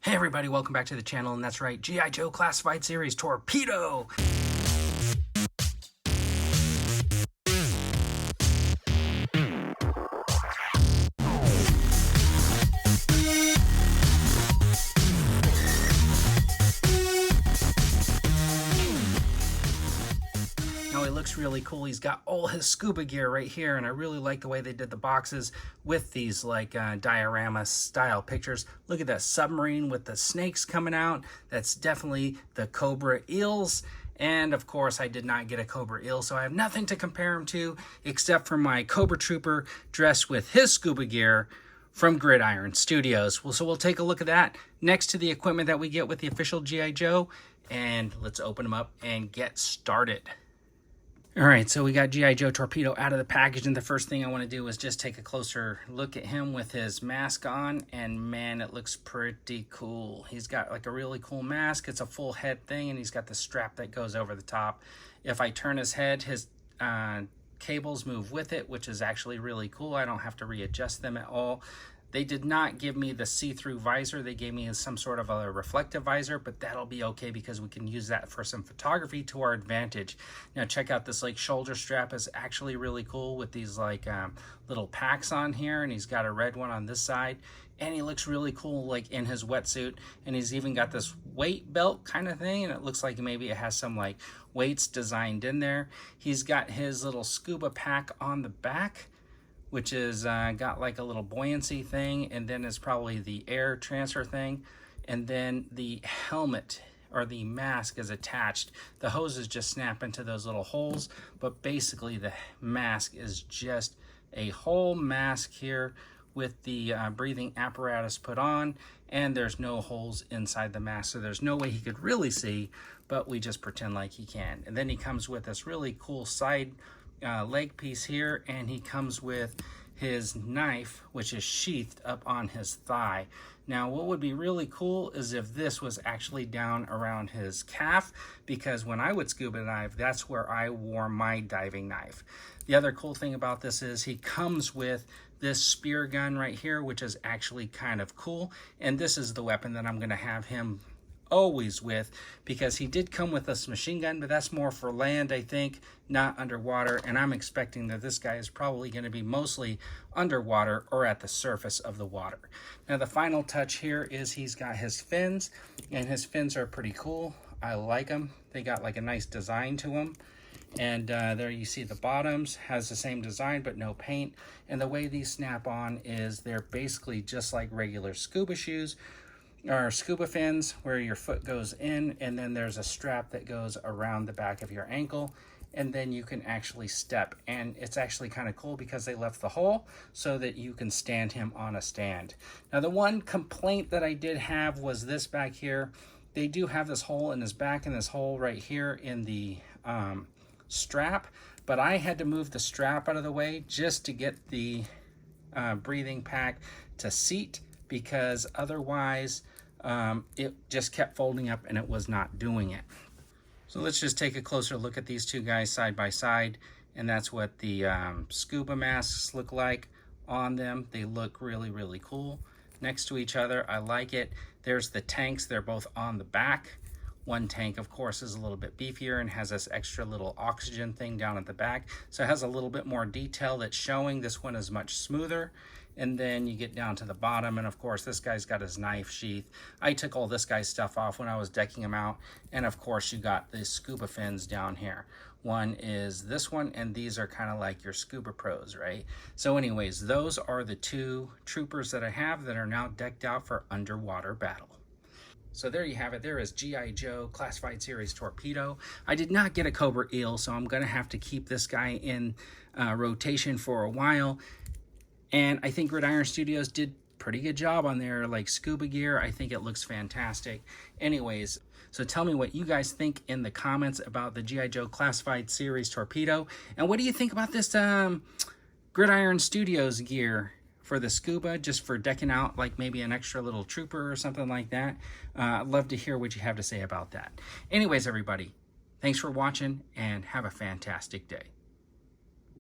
Hey everybody, welcome back to the channel, and that's right, G.I. Joe Classified Series Torpedo! Now he looks really cool. He's got all his scuba gear right here, and I really like the way they did the boxes with these like diorama style pictures. Look at that submarine with the snakes coming out. That's definitely the Cobra eels. And of course, I did not get a Cobra eel, so I have nothing to compare him to except for my Cobra Trooper dressed with his scuba gear from GridIron Studios. So we'll take a look at that next to the equipment that we get with the official G.I. Joe, and let's open them up and get started. All right, so we got G.I. Joe Torpedo out of the package, and the first thing I want to do is just take a closer look at him with his mask on, and man, it looks pretty cool. He's got like a really cool mask. It's a full head thing, and he's got the strap that goes over the top. If I turn his head, his cables move with it, which is actually really cool. I don't have to readjust them at all. They did not give me the see-through visor. They gave me some sort of a reflective visor, but that'll be okay because we can use that for some photography to our advantage. Now check out this like shoulder strap is actually really cool with these like little packs on here, and he's got a red one on this side, and he looks really cool like in his wetsuit, and he's even got this weight belt kind of thing, and it looks like maybe it has some like weights designed in there. He's got his little scuba pack on the back, which is got like a little buoyancy thing, and then it's probably the air transfer thing, and then the helmet or the mask is attached. The hoses just snap into those little holes, but basically the mask is just a whole mask here with the breathing apparatus put on, and there's no holes inside the mask, so there's no way he could really see, but we just pretend like he can. And then he comes with this really cool side leg piece here, and he comes with his knife, which is sheathed up on his thigh. Now what would be really cool is if this was actually down around his calf, because when I would scuba dive, that's where I wore my diving knife. The other cool thing about this is he comes with this spear gun right here, which is actually kind of cool, and this is the weapon that I'm going to have him always with, because he did come with this machine gun, but that's more for land, I think, not underwater, and I'm expecting that this guy is probably going to be mostly underwater or at the surface of the water. Now the final touch here is he's got his fins, and his fins are pretty cool. I like them. They got like a nice design to them, and there you see the bottoms has the same design but no paint, and the way these snap on is they're basically just like regular scuba shoes or scuba fins, where your foot goes in, and then there's a strap that goes around the back of your ankle, and then you can actually step. And it's actually kind of cool because they left the hole so that you can stand him on a stand. Now the one complaint that I did have was this back here. They do have this hole in his back and this hole right here in the strap, but I had to move the strap out of the way just to get the breathing pack to seat, because otherwise it just kept folding up and it was not doing it. So let's just take a closer look at these two guys side by side, and that's what the scuba masks look like on them. They look really, really cool next to each other. I like it. There's the tanks. They're both on the back. One tank, of course, is a little bit beefier and has this extra little oxygen thing down at the back. So it has a little bit more detail that's showing. This one is much smoother. And then you get down to the bottom, and of course this guy's got his knife sheath. I took all this guy's stuff off when I was decking him out, and of course you got the scuba fins down here. One is this one, and these are kind of like your scuba pros, right? So anyways, those are the two troopers that I have that are now decked out for underwater battle. So there you have it. There is G.I. Joe Classified Series Torpedo. I did not get a Cobra eel, so I'm going to have to keep this guy in rotation for a while. And I think GridIron Studios did pretty good job on their like scuba gear. I think it looks fantastic. Anyways, so tell me what you guys think in the comments about the G.I. Joe Classified Series Torpedo. And what do you think about this GridIron Studios gear for the scuba, just for decking out like maybe an extra little trooper or something like that? I'd love to hear what you have to say about that. Anyways, everybody, thanks for watching and have a fantastic day.